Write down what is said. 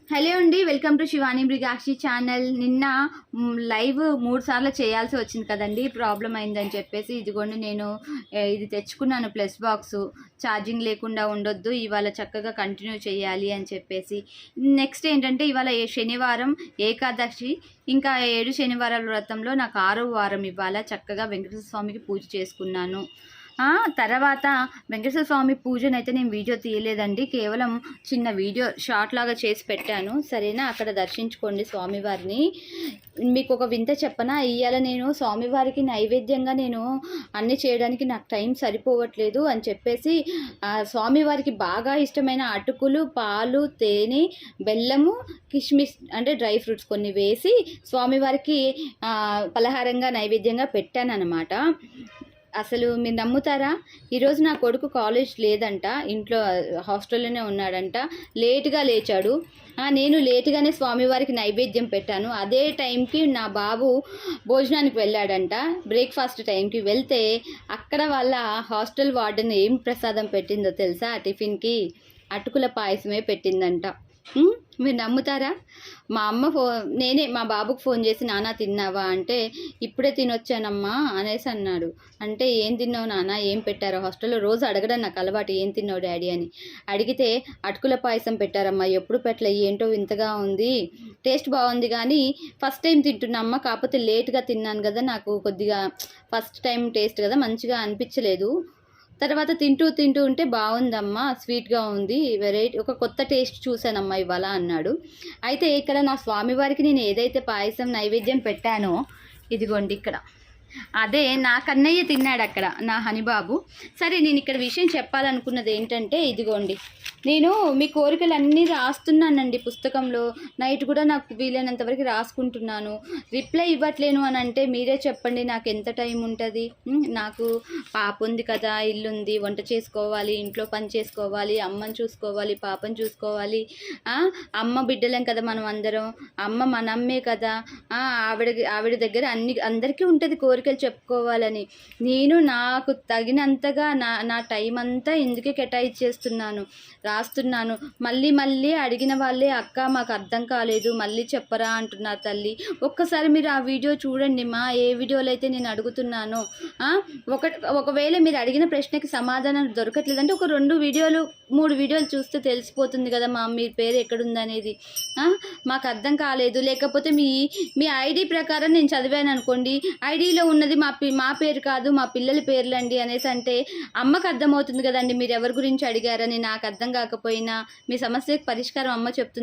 Hello అండి, welcome to Shivani బ్రిగాక్షి channel. నిన్న live 3 సార్లు చేయాల్సి వచ్చింది కదండి, ప్రాబ్లం అయిందని చెప్పేసి. ఇదిగోండి నేను ఇది తెచ్చుకున్నాను, ప్లస్ బాక్స్. ఛార్జింగ్ లేకుండా ఉండొద్దు, ఇవాళ చక్కగా కంటిన్యూ చేయాలి అని చెప్పేసి. నెక్స్ట్ ఏంటంటే ఇవాళ శనివారం ఏకాదశి, ఇంకా 7 శనివారాల వ్రతంలో నాకు 6వ వారం. ఇవాళ చక్కగా వెంకటేశ్వర స్వామికి పూజ చేసుకున్నాను. తర్వాత వెంకటేశ్వర స్వామి పూజనైతే నేను వీడియో తీయలేదండి, కేవలం చిన్న వీడియో షార్ట్ లాగా చేసి పెట్టాను. సరేనా, అక్కడ దర్శించుకోండి స్వామివారిని. మీకు ఒక వింత చెప్పనా, ఇవాళ నేను స్వామివారికి నైవేద్యంగా నేను అన్నీ చేయడానికి నాకు టైం సరిపోవట్లేదు అని చెప్పేసి స్వామివారికి బాగా ఇష్టమైన అటుకులు, పాలు, తేనె, బెల్లము, కిష్మిష్ అంటే డ్రై ఫ్రూట్స్ కొన్ని వేసి స్వామివారికి పలహారంగా నైవేద్యంగా పెట్టాను అన్నమాట. అసలు మీరు నమ్ముతారా, ఈరోజు నా కొడుకు కాలేజ్ లేదంట, ఇంట్లో హాస్టల్లోనే ఉన్నాడంట. లేటుగా లేచాడు. నేను లేటుగానే స్వామివారికి నైవేద్యం పెట్టాను. అదే టైంకి నా బాబు భోజనానికి వెళ్ళాడంట. బ్రేక్ఫాస్ట్ టైంకి వెళ్తే అక్కడ వాళ్ళ హాస్టల్ వార్డెన్ ఏం ప్రసాదం పెట్టిందో తెలుసా? టిఫిన్కి అటుకుల పాయసమే పెట్టిందంట. మీరు నమ్ముతారా? మా అమ్మ నేనే మా బాబుకు ఫోన్ చేసి, నాన్న తిన్నావా అంటే, ఇప్పుడే తినొచ్చానమ్మా అనేసి అన్నాడు. అంటే ఏం తిన్నావు నాన్న, ఏం పెట్టారో హాస్టల్లో? రోజు అడగడం నాకు అలవాటు, ఏం తిన్నావు డాడీ అని. అడిగితే అటుకుల పాయసం పెట్టారమ్మా, ఎప్పుడు పెట్టలే, ఏంటో వింతగా ఉంది, టేస్ట్ బాగుంది కానీ ఫస్ట్ టైం తింటున్నామ్మా, కాకపోతే లేట్గా తిన్నాను కదా, నాకు కొద్దిగా ఫస్ట్ టైం టేస్ట్ కదా మంచిగా అనిపించలేదు, తర్వాత తింటూ ఉంటే బాగుందమ్మా, స్వీట్గా ఉంది, వెరైటీ, ఒక కొత్త టేస్ట్ చూశానమ్మా ఇవాళ అన్నాడు. అయితే ఇక్కడ నా స్వామివారికి నేను ఏదైతే పాయసం నైవేద్యం పెట్టానో, ఇదిగోండి ఇక్కడ అదే నా కన్నయ్య తిన్నాడు అక్కడ, నా హనిబాబు. సరే, నేను ఇక్కడ విషయం చెప్పాలనుకున్నది ఏంటంటే, ఇదిగోండి నేను మీ కోరికలన్నీ రాస్తున్నానండి పుస్తకంలో. నైట్ కూడా నాకు వీలైనంత వరకు రాసుకుంటున్నాను. రిప్లై ఇవ్వట్లేను అని అంటే మీరే చెప్పండి, నాకు ఎంత టైం ఉంటుంది? నాకు పాప ఉంది కదా, ఇల్లుంది, వంట చేసుకోవాలి, ఇంట్లో పని చేసుకోవాలి, అమ్మని చూసుకోవాలి, పాపని చూసుకోవాలి. అమ్మ బిడ్డలం కదా మనం అందరం, అమ్మ మనమ్మే కదా. ఆవిడ దగ్గర అందరికీ ఉంటుంది కోరికలు చెప్పుకోవాలని. నేను నాకు తగినంతగా నా టైం అంతా ఇందుకే కేటాయించేస్తున్నాను, రాస్తున్నాను. మళ్ళీ అడిగిన వాళ్ళే, అక్క మాకు అర్థం కాలేదు, మళ్ళీ చెప్పరా అంటున్నారు తల్లి. ఒక్కసారి మీరు ఆ వీడియో చూడండి మా, ఏ వీడియోలో అయితే నేను అడుగుతున్నానో. ఒకవేళ మీరు అడిగిన ప్రశ్నకి సమాధానం దొరకట్లేదంటే ఒక 2 వీడియోలు 3 వీడియోలు చూస్తే తెలిసిపోతుంది కదా మా, మీ పేరు ఎక్కడుందనేది. మాకు అర్థం కాలేదు, లేకపోతే మీ ఐడి ప్రకారం నేను చదివాను అనుకోండి, ఐడిలో ఉన్నది మా పేరు కాదు, మా పిల్లల పేర్లండి అనేసి అంటే అమ్మకు అర్థమవుతుంది కదండి మీరు ఎవరి గురించి అడిగారని. నాకు అర్థం కాకపోయినా మీ సమస్యకు పరిష్కారం అమ్మ చెప్తుంది.